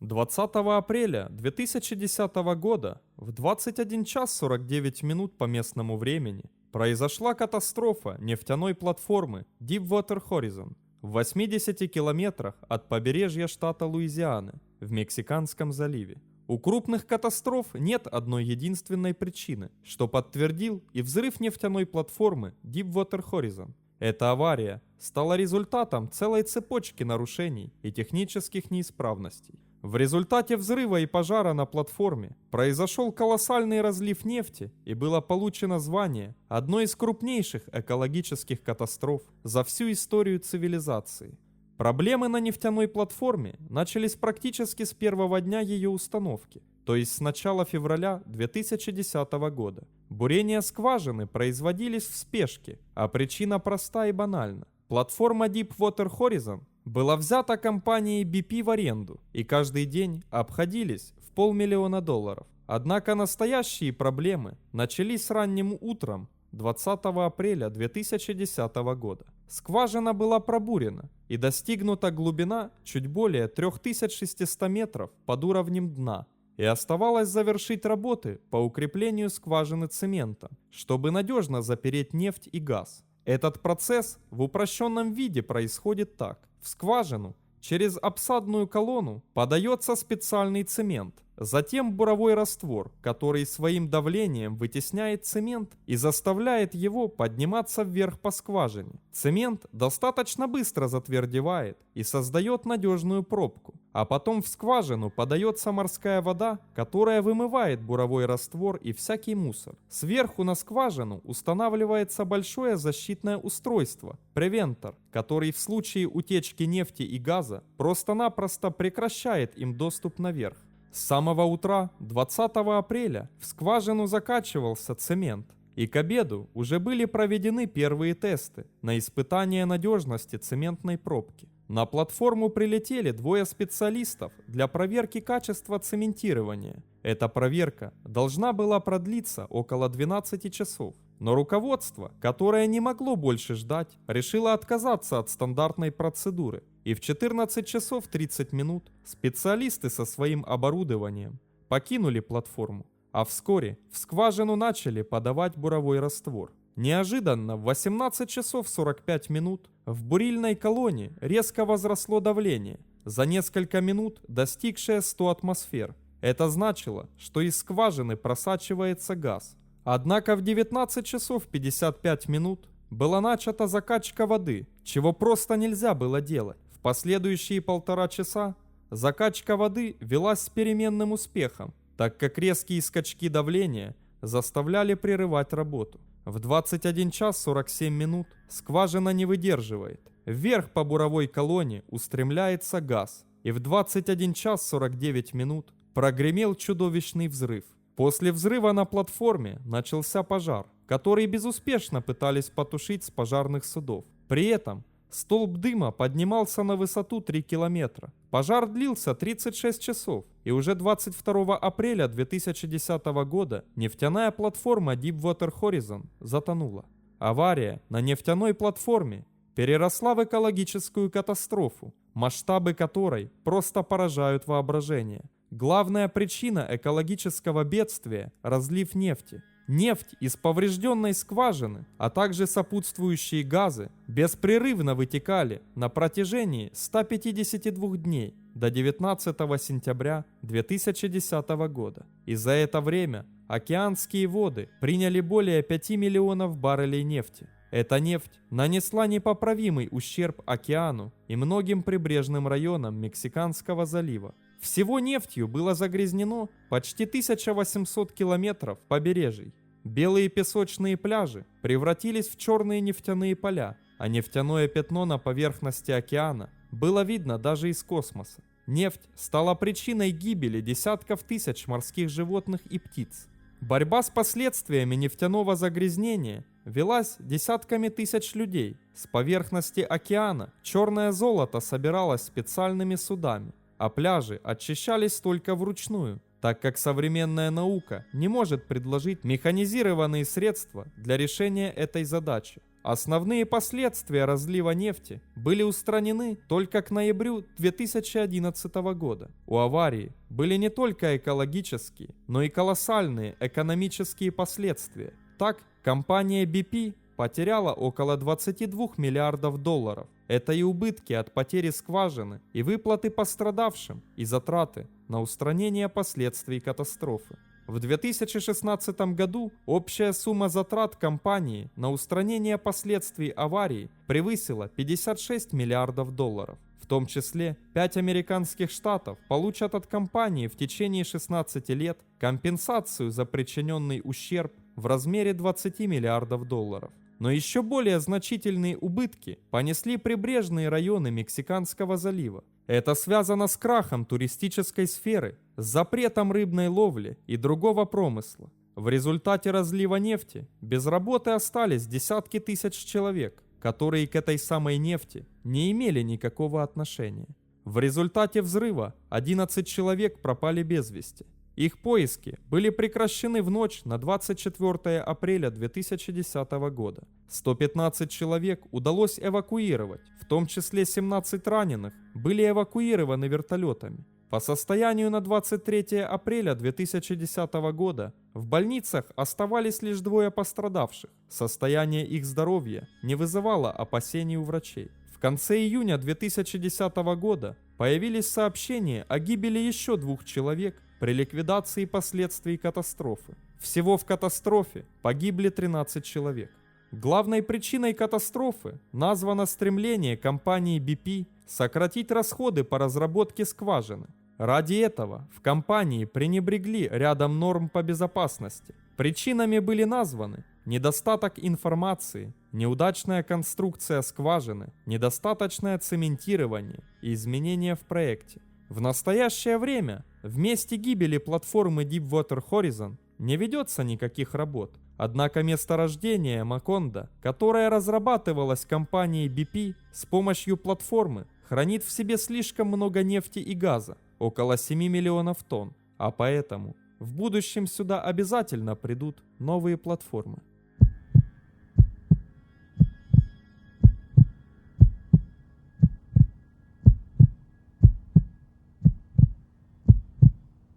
20 апреля 2010 года в 21 час 49 минут по местному времени произошла катастрофа нефтяной платформы Deepwater Horizon в 80 километрах от побережья штата Луизианы в Мексиканском заливе. У крупных катастроф нет одной единственной причины, что подтвердил и взрыв нефтяной платформы Deepwater Horizon. Эта авария стала результатом целой цепочки нарушений и технических неисправностей. В результате взрыва и пожара на платформе произошел колоссальный разлив нефти и было получено звание одной из крупнейших экологических катастроф за всю историю цивилизации. Проблемы на нефтяной платформе начались практически с первого дня ее установки, то есть с начала февраля 2010 года. Бурения скважины производились в спешке, а причина проста и банальна. Платформа Deepwater Horizon была взята компанией BP в аренду и каждый день обходились в $500 000. Однако настоящие проблемы начались ранним утром 20 апреля 2010 года. Скважина была пробурена и достигнута глубина чуть более 3600 метров под уровнем дна. И оставалось завершить работы по укреплению скважины цементом, чтобы надежно запереть нефть и газ. Этот процесс в упрощенном виде происходит так. В скважину через обсадную колонну подается специальный цемент, затем буровой раствор, который своим давлением вытесняет цемент и заставляет его подниматься вверх по скважине. Цемент достаточно быстро затвердевает и создает надежную пробку, а потом в скважину подается морская вода, которая вымывает буровой раствор и всякий мусор. Сверху на скважину устанавливается большое защитное устройство – превентор, который в случае утечки нефти и газа просто-напросто прекращает им доступ наверх. С самого утра 20 апреля в скважину закачивался цемент, и к обеду уже были проведены первые тесты на испытание надежности цементной пробки. На платформу прилетели двое специалистов для проверки качества цементирования. Эта проверка должна была продлиться около 12 часов. Но руководство, которое не могло больше ждать, решило отказаться от стандартной процедуры. И в 14 часов 30 минут специалисты со своим оборудованием покинули платформу. А вскоре в скважину начали подавать буровой раствор. Неожиданно в 18 часов 45 минут в бурильной колонне резко возросло давление, за несколько минут достигшее 100 атмосфер. Это значило, что из скважины просачивается газ. Однако в 19 часов 55 минут была начата закачка воды, чего просто нельзя было делать. В последующие 1,5 часа закачка воды велась с переменным успехом, так как резкие скачки давления заставляли прерывать работу. В 21 час 47 минут скважина не выдерживает. Вверх по буровой колонне устремляется газ, и в 21 час 49 минут прогремел чудовищный взрыв. После взрыва на платформе начался пожар, который безуспешно пытались потушить с пожарных судов. При этом столб дыма поднимался на высоту 3 километра. Пожар длился 36 часов, и уже 22 апреля 2010 года нефтяная платформа Deepwater Horizon затонула. Авария на нефтяной платформе переросла в экологическую катастрофу, масштабы которой просто поражают воображение. Главная причина экологического бедствия – разлив нефти. Нефть из поврежденной скважины, а также сопутствующие газы беспрерывно вытекали на протяжении 152 дней до 19 сентября 2010 года. И за это время океанские воды приняли более 5 миллионов баррелей нефти. Эта нефть нанесла непоправимый ущерб океану и многим прибрежным районам Мексиканского залива. Всего нефтью было загрязнено почти 1800 километров побережий. Белые песочные пляжи превратились в черные нефтяные поля, а нефтяное пятно на поверхности океана было видно даже из космоса. Нефть стала причиной гибели десятков тысяч морских животных и птиц. Борьба с последствиями нефтяного загрязнения велась десятками тысяч людей. С поверхности океана черное золото собиралось специальными судами, а пляжи очищались только вручную, так как современная наука не может предложить механизированные средства для решения этой задачи. Основные последствия разлива нефти были устранены только к ноябрю 2011 года. У аварии были не только экологические, но и колоссальные экономические последствия. Так, компания BP потеряла около 22 миллиардов долларов. Это и убытки от потери скважины, и выплаты пострадавшим, и затраты на устранение последствий катастрофы. В 2016 году общая сумма затрат компании на устранение последствий аварии превысила 56 миллиардов долларов. В том числе 5 американских штатов получат от компании в течение 16 лет компенсацию за причиненный ущерб в размере 20 миллиардов долларов. Но еще более значительные убытки понесли прибрежные районы Мексиканского залива. Это связано с крахом туристической сферы, с запретом рыбной ловли и другого промысла. В результате разлива нефти без работы остались десятки тысяч человек, которые к этой самой нефти не имели никакого отношения. В результате взрыва 11 человек пропали без вести. Их поиски были прекращены в ночь на 24 апреля 2010 года. 115 человек удалось эвакуировать, в том числе 17 раненых были эвакуированы вертолетами. По состоянию на 23 апреля 2010 года в больницах оставались лишь 2 пострадавших. Состояние их здоровья не вызывало опасений у врачей. В конце июня 2010 года появились сообщения о гибели еще 2 человек при ликвидации последствий катастрофы. Всего в катастрофе погибли 13 человек. Главной причиной катастрофы названо стремление компании BP сократить расходы по разработке скважины. Ради этого в компании пренебрегли рядом норм по безопасности. Причинами были названы недостаток информации, неудачная конструкция скважины, недостаточное цементирование и изменения в проекте. В настоящее время в месте гибели платформы Deepwater Horizon не ведется никаких работ. Однако месторождение Макондо, которое разрабатывалось компанией BP с помощью платформы, хранит в себе слишком много нефти и газа, около 7 миллионов тонн, а поэтому в будущем сюда обязательно придут новые платформы.